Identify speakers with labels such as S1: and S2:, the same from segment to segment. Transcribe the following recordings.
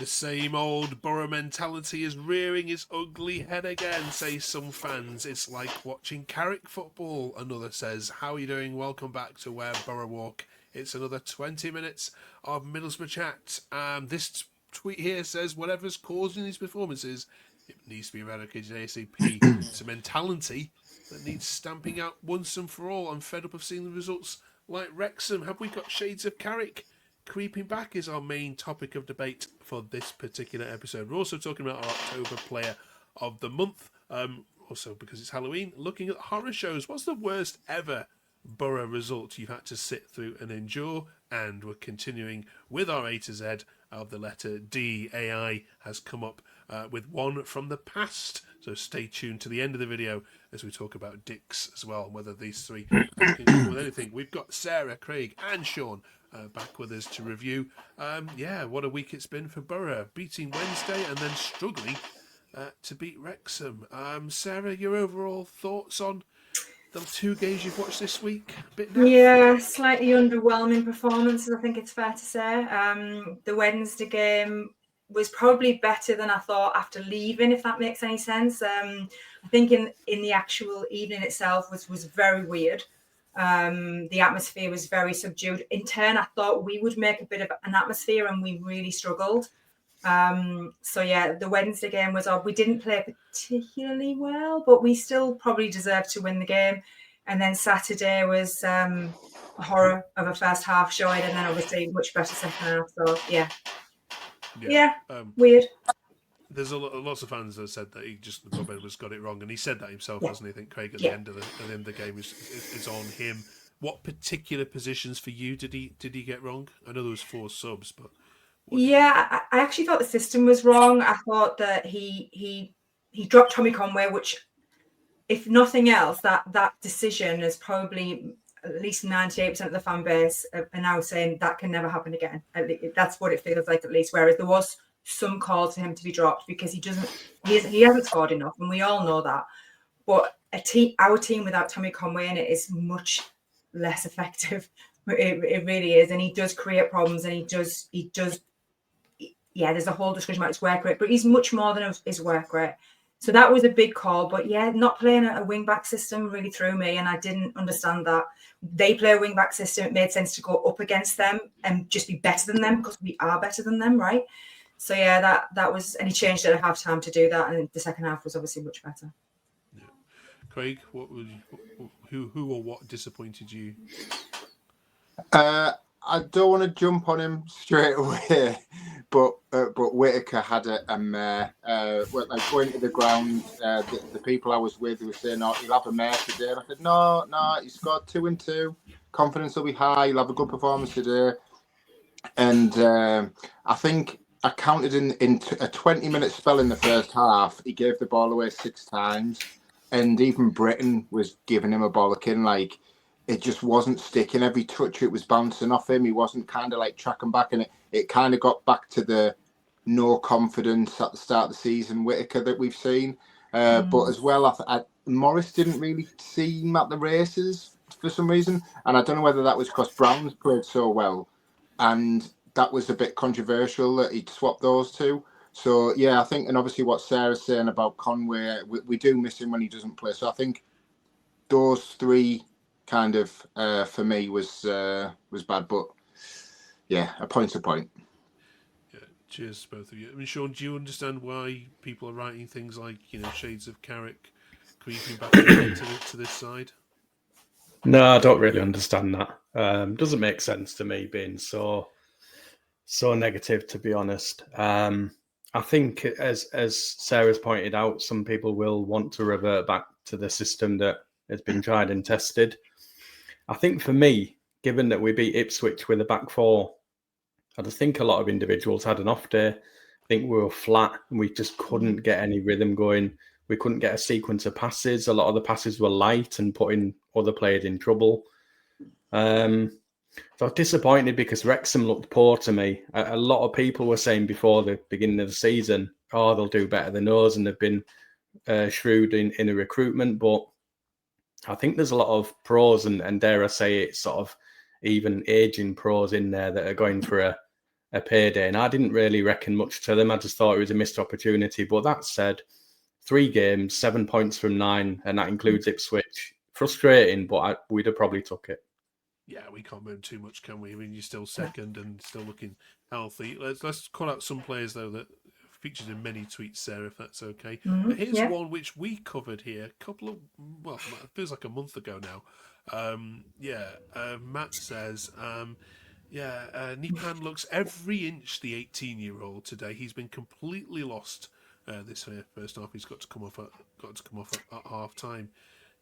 S1: The same old Boro mentality is rearing its ugly head again, say some fans. It's like watching Carrick football, another says. How are you doing? Welcome back to Where Boro Walk. It's another 20 minutes of Middlesbrough chat. This tweet here says, whatever's causing these performances, it needs to be eradicated ASAP. It's a mentality that needs stamping out once and for all. I'm fed up of seeing the results like Wrexham. Have we got shades of Carrick? Creeping back is our main topic of debate for this particular episode. We're also talking about our October Player of the Month. Also, because it's Halloween, looking at horror shows. What's the worst ever Boro result you've had to sit through and endure? And we're continuing with our A to Z of the letter D. AI has come up with one from the past. So stay tuned to the end of the video as we talk about dicks as well, whether these three can come with anything. We've got Sarah, Craig and Sean back with us to review. What a week it's been for Boro. Beating Wednesday and then struggling to beat Wrexham. Sarah, your overall thoughts on the two games you've watched this week?
S2: Yeah, slightly underwhelming performances, I think it's fair to say. The Wednesday game was probably better than I thought after leaving, if that makes any sense. I think in the actual evening itself was very weird. The atmosphere was very subdued. In turn, I thought we would make a bit of an atmosphere and we really struggled. The Wednesday game was odd. We didn't play particularly well, but we still probably deserved to win the game. And then Saturday was a horror of a first half showing, and then obviously much better second half. So weird.
S1: There's lots of fans that said that Bob Edwards got it wrong, and he said that himself, hasn't he? I think Craig at the end of the game is on him. What particular positions for you did he get wrong? I know there was 4 subs, but
S2: I actually thought the system was wrong. I thought that he dropped Tommy Conway, which, if nothing else, that decision is probably at least 98% of the fan base are now saying that can never happen again. That's what it feels like, at least. Whereas there was some call to him to be dropped because he hasn't scored enough, and we all know that. But our team without Tommy Conway in it is much less effective. It really is, and he does create problems, and he does. Yeah, there's a whole discussion about his work rate, but he's much more than his work rate. So that was a big call. But not playing a wing-back system really threw me, and I didn't understand that. They play a wing-back system. It made sense to go up against them and just be better than them because we are better than them, right? So that was, and he changed it at half-time to do that, and the second half was obviously much better.
S1: Yeah. Craig, who or what disappointed you?
S3: I don't want to jump on him straight away, but Whittaker had a mare. Going to the ground, the people I was with were saying, "Oh, he'll have a mare today." And I said, "No, he scored 2 and 2. Confidence will be high. He'll have a good performance today." And I think I counted in a 20-minute spell in the first half. He gave the ball away 6 times, and even Britain was giving him a bollocking. Like, it just wasn't sticking. Every touch, it was bouncing off him. He wasn't kind of like tracking back, and it kind of got back to the no confidence at the start of the season Whittaker that we've seen. But as well, Morris didn't really seem at the races for some reason, and I don't know whether that was because Brown's played so well, and that was a bit controversial that he'd swapped those two. So I think, and obviously what Sarah's saying about Conway, we do miss him when he doesn't play. So I think those 3 kind of for me was bad, but a point's a point.
S1: Yeah, cheers both of you. I mean, Sean, do you understand why people are writing things like shades of Carrick creeping back to this side?
S4: No, I don't really understand that. Doesn't make sense to me being so negative, to be honest. I think, as Sarah's pointed out, some people will want to revert back to the system that has been tried and tested. I think for me, given that we beat Ipswich with a back 4, I just think a lot of individuals had an off day. I think we were flat and we just couldn't get any rhythm going. We couldn't get a sequence of passes. A lot of the passes were light and putting other players in trouble. So I was disappointed because Wrexham looked poor to me. A lot of people were saying before the beginning of the season, they'll do better than us, and they've been shrewd in a recruitment. But I think there's a lot of pros, and dare I say it, sort of even aging pros in there that are going for a payday, and I didn't really reckon much to them. I just thought it was a missed opportunity. But that said, 3 games, 7 points from 9, and that includes Ipswich. Frustrating, but we'd have probably took it.
S1: Yeah, we can't moan too much, can we? I mean, you're still second and still looking healthy. Let's call out some players though that featured in many tweets, Sarah, if that's okay. Here's one which we covered here a couple of, well, it feels like a month ago now. Matt says, Nipan looks every inch the 18-year-old today. He's been completely lost this first half. He's got to come off at half time.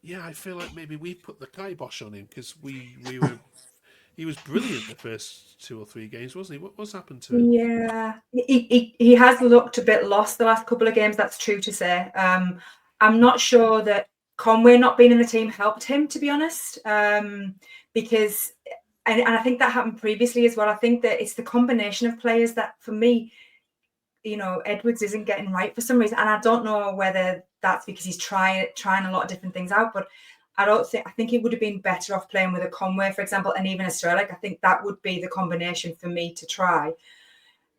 S1: Yeah, I feel like maybe we put the kibosh on him because he was brilliant the first 2 or 3 games, wasn't he? What's happened to him?
S2: Yeah, he has looked a bit lost the last couple of games. That's true to say. I'm not sure that Conway not being in the team helped him, to be honest, because and I think that happened previously as well. I think that it's the combination of players that, for me, Edwards isn't getting right for some reason, and I don't know whether that's because he's trying a lot of different things out. But I think he would have been better off playing with a Conway, for example, and even a Sterling. I think that would be the combination for me to try.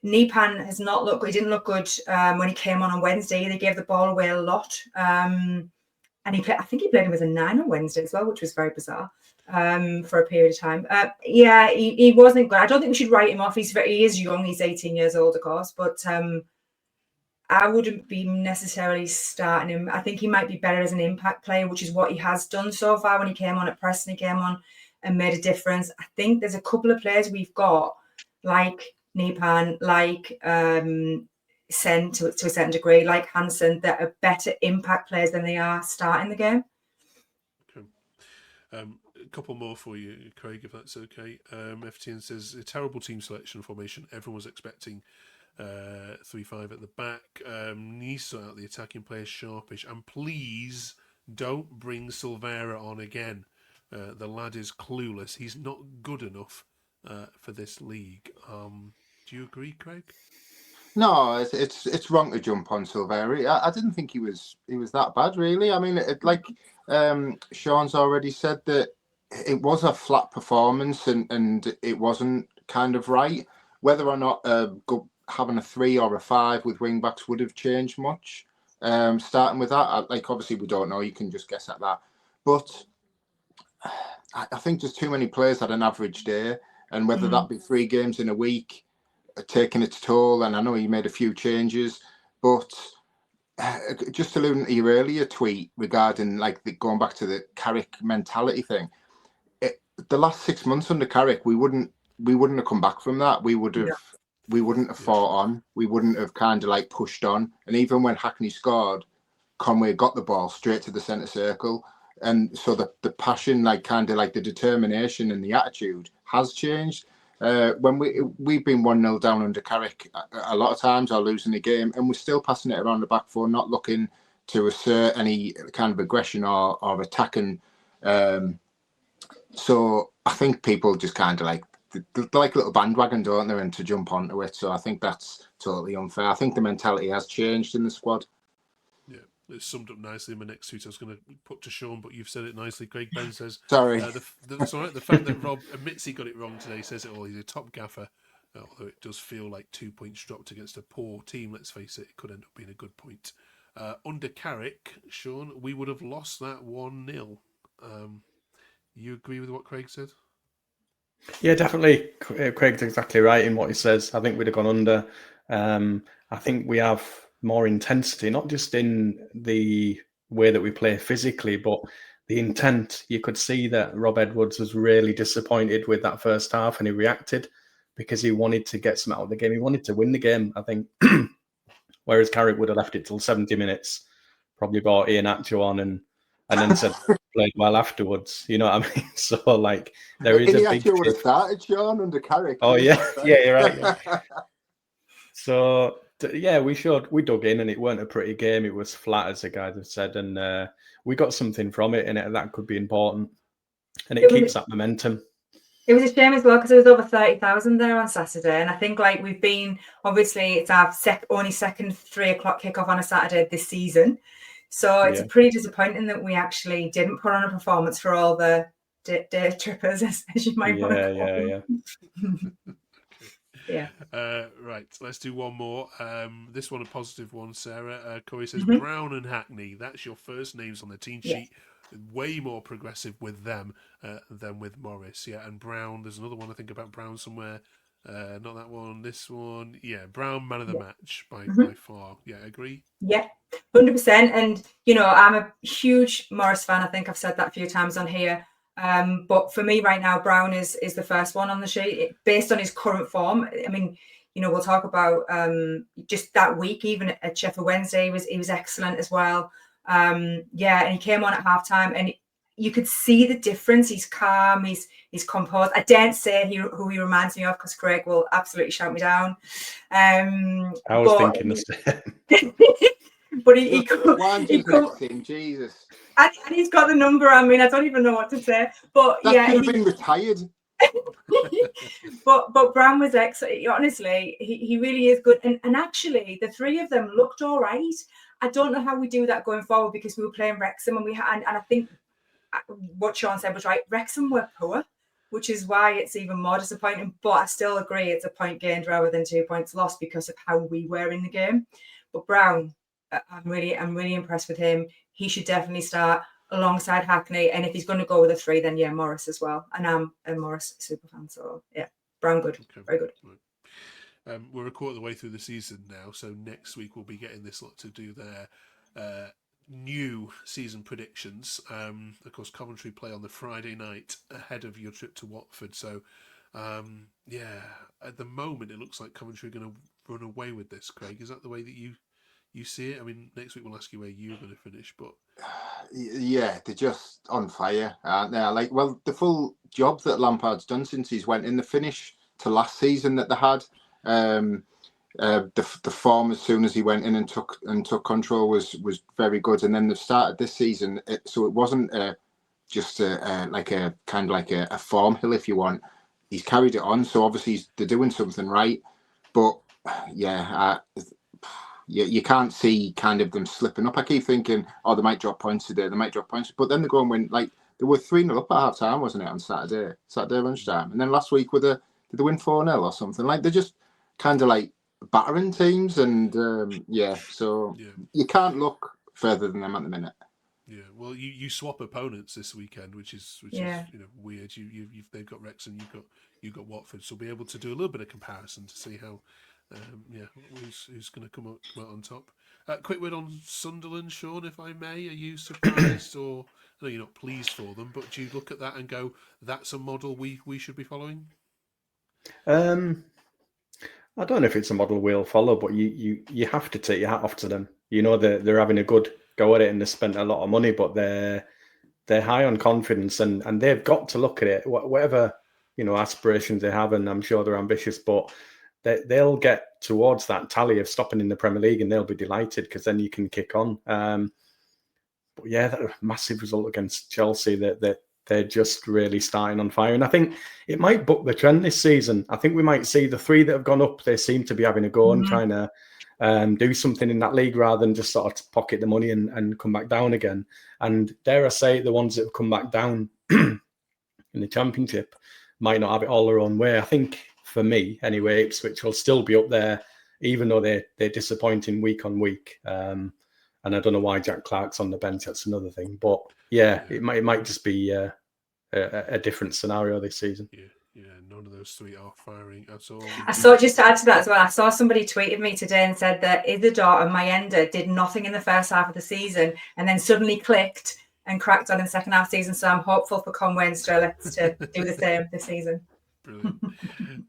S2: Nipan has not looked good. He didn't look good when he came on Wednesday. They gave the ball away a lot, and I think he played him as a 9 on Wednesday as well, which was very bizarre for a period of time. He wasn't good. I don't think we should write him off. He is young. He's 18 years old, of course, but I wouldn't be necessarily starting him. I think he might be better as an impact player, which is what he has done so far. When he came on at Preston, he came on and made a difference. I think there's a couple of players we've got, like Nipan, like Sen to a certain degree, like Hansen, that are better impact players than they are starting the game.
S1: Okay. A couple more for you, Craig, if that's okay. FTN says, a terrible team selection formation. Everyone was expecting 3-5 at the back. Nisa out the attacking players, sharpish. And please don't bring Silvera on again. The lad is clueless. He's not good enough for this league. Do you agree, Craig?
S3: No, it's wrong to jump on Silvera. I didn't think he was that bad, really. I mean, Sean's already said that it was a flat performance and it wasn't kind of right. Whether or not having a 3 or a 5 with wing backs would have changed much. Starting with that, obviously we don't know. You can just guess at that. But I think just too many players had an average day, and whether that be 3 games in a week, taking its toll. And I know you made a few changes, but just alluding to your earlier tweet regarding going back to the Carrick mentality thing, the last 6 months under Carrick, we wouldn't have come back from that. We wouldn't have fought on. We wouldn't have kind of pushed on. And even when Hackney scored, Conway got the ball straight to the centre circle. And so the passion, the determination and the attitude has changed. When we've been 1-0 down under Carrick a lot of times, or losing the game, and we're still passing it around the back four, not looking to assert any kind of aggression or attacking. So I think people just kind of like little bandwagon, don't they, and to jump onto it. So I think that's totally unfair. I think the mentality has changed in the squad.
S1: Yeah, it's summed up nicely in my next tweet. I was going to put to Sean, but you've said it nicely. Craig Ben says,
S3: sorry.
S1: That's all right. The fact that Rob admits he got it wrong today says it all. He's a top gaffer, although it does feel like 2 points dropped against a poor team. Let's face it, it could end up being a good point. Under Carrick, Sean, we would have lost that 1-0. You agree with what Craig said?
S4: Yeah, definitely. Craig's exactly right in what he says. I think we'd have gone under. I think we have more intensity, not just in the way that we play physically, but the intent. You could see that Rob Edwards was really disappointed with that first half, and he reacted because he wanted to get some out of the game. He wanted to win the game, I think. Whereas Carrick would have left it till 70 minutes, probably brought Ian Atcho on and then said played well afterwards. You know what I mean? So there is a big.
S3: Would have started, Sean, under Carrick.
S4: Oh yeah, you're right. Yeah. So we dug in, and it weren't a pretty game. It was flat, as the guys have said, and we got something from it, and that could be important, and it keeps that momentum.
S2: It was a shame as well because there was over 30,000 there on Saturday, and I think we've been, obviously it's our only second 3 o'clock kickoff on a Saturday this season, so it's pretty disappointing that we actually didn't put on a performance for all the day trippers, as you might want to call them. Yeah.
S1: Right, let's do one more. This one a positive one, Sarah. Corey says
S2: Mhm.
S1: Brown and Hackney. That's your first names on the team
S2: Yes.
S1: sheet. Way more progressive with them than with Morris. Yeah, and Brown. There's another one I think about Brown somewhere. Not that one. This one. Yeah, Brown man of the
S2: Yeah.
S1: match by
S2: Mhm.
S1: far. Yeah, agree.
S2: Yeah, 100%. And, you know, I'm a huge Morris fan. I think I've said that a few times on here. But for me right now, Brown is the first one on the sheet based on his current form. I mean, you know, we'll talk about just that week, even at Sheffield Wednesday, he was excellent as well. Yeah, and he came on at halftime and you could see the difference. He's calm, he's composed. I daren't say who he reminds me of because Craig will absolutely shout me down.
S4: I was thinking the same.
S2: But he
S3: Jesus.
S2: And he's got the number. I mean, I don't even know what to say. But
S3: That
S2: yeah,
S3: could have been retired.
S2: but Brown was excellent. Honestly, he really is good. And actually, the three of them looked all right. I don't know how we do that going forward because we were playing Wrexham and and I think what Sean said was right. Wrexham were poor, which is why it's even more disappointing. But I still agree it's a point gained rather than 2 points lost because of how we were in the game. But Brown, I'm really impressed with him. He should definitely start alongside Hackney, and if he's going to go with a 3, then yeah, Morris as well. And I'm a Morris super fan, so yeah, Brown good,
S1: Okay.
S2: very good.
S1: Right. We're a quarter of the way through the season now, so next week we'll be getting this lot to do their new season predictions. Of course, Coventry play on the Friday night ahead of your trip to Watford. So, yeah, at the moment it looks like Coventry are going to run away with this. Craig, is that the way that you see it? I mean, next week we'll ask you where you're going to finish, but
S3: yeah, they're just on fire, aren't they? Like, well, the full job that Lampard's done since he's went in, the finish to last season that they had, the form as soon as he went in and took control was very good, and then the start of this season, so it wasn't just like a kind of like a form hill, if you want. He's carried it on, so obviously they're doing something right, but yeah. You can't see kind of them slipping up. I keep thinking, oh, they might drop points today, but then they go and win. Like, they were 3-0 up at half time, wasn't it, on Saturday lunchtime? And then last week, did they win 4-0 or something? Like, they're just kind of like battering teams, and so you can't look further than them at the minute.
S1: Yeah, well, you swap opponents this weekend, which is weird. They've got Wrexham, you've got Watford, so we'll be able to do a little bit of comparison to see how. Who's going to come out on top? Quick word on Sunderland, Sean, if I may. Are you surprised, or I know you're not pleased for them, but do you look at that and go, "That's a model we should be following"?
S4: I don't know if it's a model we'll follow, but you have to take your hat off to them. You know they're having a good go at it, and they spent a lot of money, but they're high on confidence, and they've got to look at it. Whatever aspirations they have, and I'm sure they're ambitious, but they'll get towards that tally of stopping in the Premier League, and they'll be delighted because then you can kick on. But yeah, that massive result against Chelsea. That they're just really starting on fire, and I think it might buck the trend this season. I think we might see the 3 that have gone up. They seem to be having a go and trying to do something in that league rather than just sort of pocket the money and come back down again. And dare I say, the ones that have come back down in the Championship might not have it all their own way. I think, for me, anyway, Ipswich will still be up there, even though they're disappointing week on week. And I don't know why Jack Clark's on the bench. That's another thing. But yeah, it might just be a different scenario this season.
S1: Yeah, none of those 3 are firing at all.
S2: I saw, just to add to that as well, I saw somebody tweeted me today and said that Isidore and Mayenda did nothing in the first half of the season and then suddenly clicked and cracked on in the second half of the season. So I'm hopeful for Conway and Strelitz to do the same this season.
S1: Brilliant.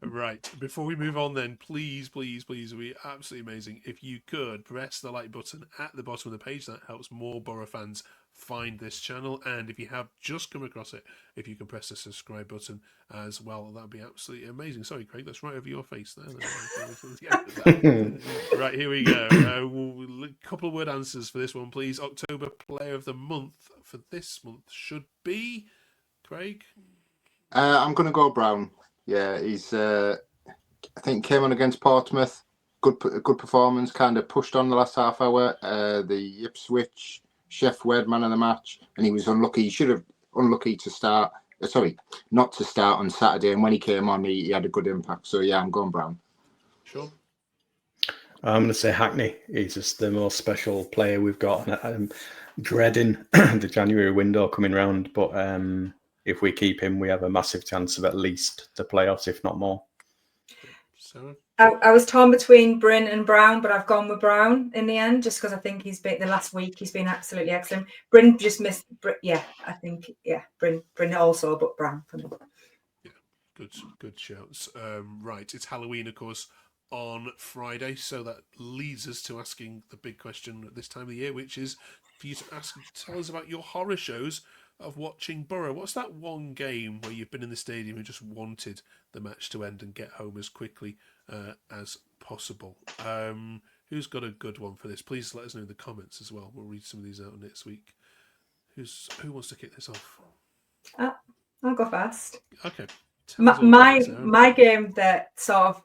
S1: Right, before we move on then, please, it would be absolutely amazing if you could press the like button at the bottom of the page. That helps more Boro fans find this channel, and if you have just come across it, if you can press the subscribe button as well, that'd be absolutely amazing. Sorry, Craig, that's right over your face there. Right, here we go. A couple of word answers for this one, please. October Player of the Month for this month should be Craig.
S3: I'm going to go Brown. Yeah, he's. I think came on against Portsmouth. Good performance. Kind of pushed on the last half hour. The Ipswich Sheffield man of the match, and he was unlucky. He should have unlucky to start. Not to start on Saturday. And when he came on, he had a good impact. So yeah, I'm going Brown.
S1: Sean?
S4: I'm going to say Hackney. He's just the most special player we've got. And I'm dreading the January window coming round. But if we keep him, we have a massive chance of at least the playoffs, if not more.
S1: Sarah?
S2: I was torn between Bryn and Brown, but I've gone with Brown in the end, just because I think he's been the last week. He's been absolutely excellent. Bryn just missed. Yeah, I think Bryn also, but Brown for me.
S1: Yeah, good shouts. Right, it's Halloween, of course, on Friday, so that leads us to asking the big question at this time of the year, which is for you to tell us about your horror shows of watching Boro. What's that one game where you've been in the stadium and just wanted the match to end and get home as quickly as possible? Who's got a good one for this? Please let us know in the comments as well. We'll read some of these out next week. Who wants to kick this off?
S2: I'll go first.
S1: Okay.
S2: My game that sort of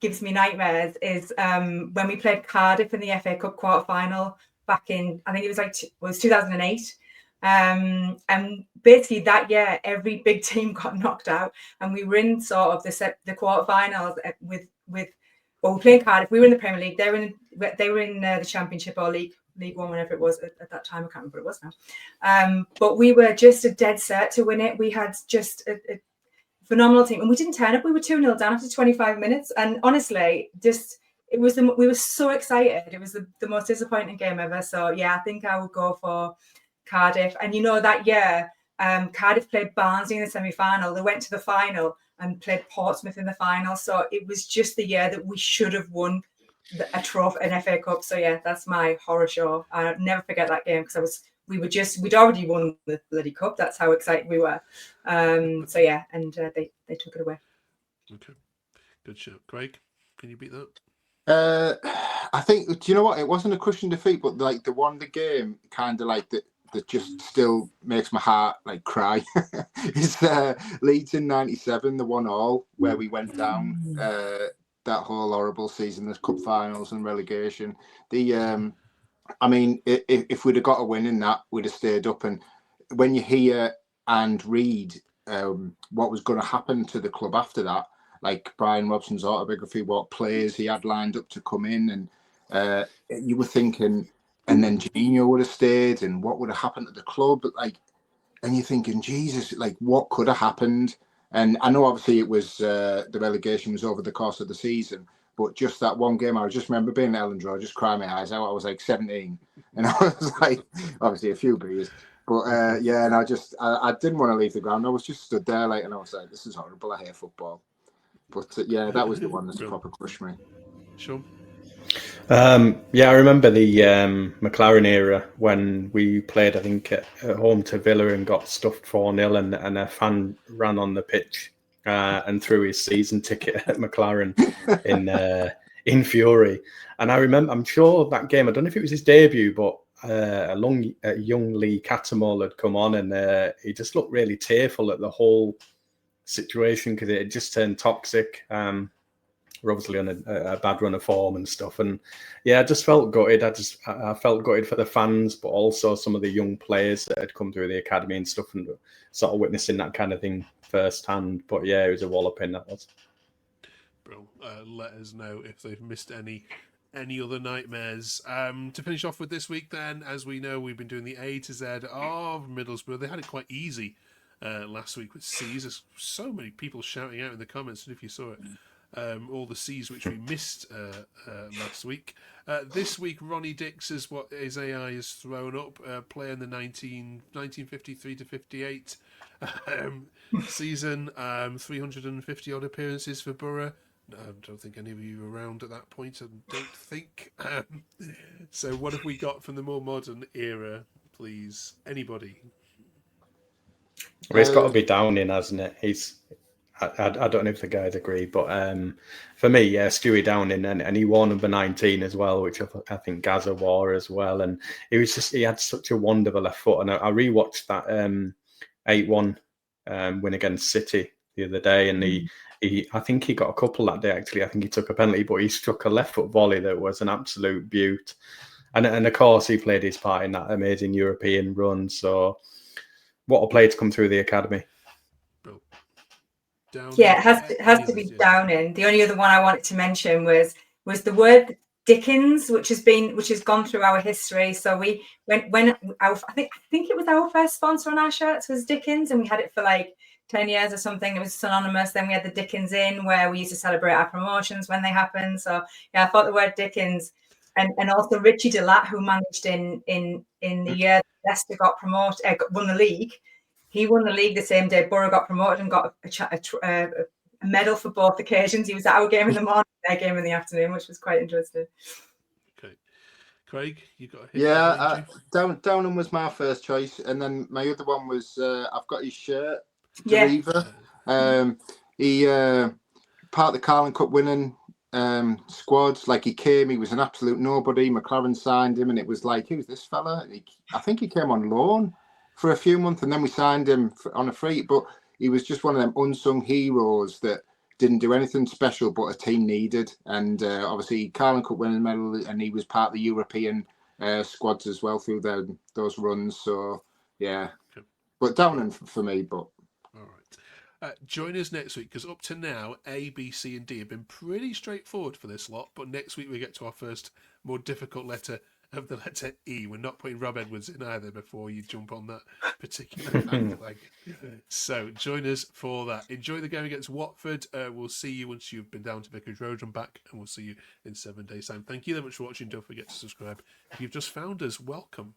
S2: gives me nightmares is when we played Cardiff in the FA Cup quarter final back in, I think it was 2008. And basically that year, every big team got knocked out, and we were in sort of the quarterfinals with we were playing Cardiff. We were in the Premier League. They were in the Championship or League One, whenever it was at that time. I can't remember what it was now. But we were just a dead cert to win it. We had just a phenomenal team, and we didn't turn up. We were 2-0 down after 25 minutes, and honestly, we were so excited. It was the most disappointing game ever. So yeah, I think I would go for Cardiff. And that year, Cardiff played Barnsley in the semi-final. They went to the final and played Portsmouth in the final. So it was just the year that we should have won a trophy, an FA Cup. So yeah, that's my horror show. I'll never forget that game because we'd already won the bloody cup. That's how excited we were. So yeah, and they took it away.
S1: Okay, good show. Craig, can you beat that?
S3: I think, do you know what? It wasn't a crushing defeat, but like the game kind of like that just still makes my heart like cry. It's Leeds in '97, the 1-1 where we went down. That whole horrible season, the cup finals and relegation. I mean, if we'd have got a win in that, we'd have stayed up. And when you hear and read what was going to happen to the club after that, like Brian Robson's autobiography, what players he had lined up to come in, and you were thinking, and then Janino would have stayed, and what would have happened to the club? And you're thinking, Jesus, like what could have happened? And I know obviously it was the relegation was over the course of the season, but just that one game, I just remember being at Ellandrow, just crying my eyes out. I was like 17, and I was like, obviously a few beers, but yeah, and I didn't want to leave the ground. I was just stood there, like, and I was like, this is horrible. I hate football. But yeah, that was the one that's proper crushed me.
S1: Sure.
S4: Yeah, I remember the McLaren era when we played, I think, at home to Villa and got stuffed 4-0, and a fan ran on the pitch and threw his season ticket at McLaren in fury. And I remember, I'm sure that game, I don't know if it was his debut, but a young Lee Catamol had come on, and he just looked really tearful at the whole situation because it had just turned toxic. We're obviously on a bad run of form and stuff, and yeah, I just felt gutted. I felt gutted for the fans, but also some of the young players that had come through the academy and stuff, and sort of witnessing that kind of thing firsthand. But yeah, it was a walloping, that was.
S1: Bro, let us know if they've missed any other nightmares. To finish off with this week, then, as we know, we've been doing the A to Z of Middlesbrough. They had it quite easy last week with C's. There's so many people shouting out in the comments, and if you saw it. All the C's which we missed last week. This week, Ronnie Dix is what his AI has thrown up, player in the 1953 to 58 season, 350 odd appearances for Boro. I don't think any of you were around at that point, I don't think. So what have we got from the more modern era, please? Anybody?
S4: Well, it's got to be Downing, hasn't it? I don't know if the guys agree, but for me, yeah, Stewie Downing, and he wore number 19 as well, which I think Gaza wore as well. And he had such a wonderful left foot. And I rewatched that 8-1 win against City the other day, and I think he got a couple that day, actually. I think he took a penalty, but he struck a left foot volley that was an absolute beaut. And of course, he played his part in that amazing European run. So what a player to come through the academy.
S1: Down.
S2: Yeah, it has to be Downing. The only other one I wanted to mention was the word Dickens, which has gone through our history. So we when I think it was our first sponsor on our shirts was Dickens, and we had it for like 10 years or something. It was synonymous. Then we had the Dickens Inn, where we used to celebrate our promotions when they happened. So yeah, I thought the word Dickens, and also Richie Delat, who managed in the year Leicester got promoted, won the league. He won the league the same day Boro got promoted and got a medal for both occasions. He was at our game in the morning, their game in the afternoon, which was quite interesting.
S1: Okay, Craig, you got a hit?
S3: Yeah, Downham was my first choice, and then my other one was I've got his shirt, Deriva. He part of the Carling Cup winning squad. Like, he was an absolute nobody. McLaren signed him, and it was like, who's this fella? And I think he came on loan for a few months, and then we signed him on a free. But he was just one of them unsung heroes that didn't do anything special, but a team needed. And obviously, Carling Cup winning medal, and he was part of the European squads as well through those runs. So yeah, but Downham for me. But
S1: all right, join us next week, because up to now A, B, C, and D have been pretty straightforward for this lot. But next week we get to our first more difficult letter of the letter E. We're not putting Rob Edwards in either before you jump on that particular bandwagon. So join us for that. Enjoy the game against Watford. We'll see you once you've been down to Vicarage Road and back, and we'll see you in 7 days' time. Thank you very much for watching. Don't forget to subscribe. If you've just found us, welcome.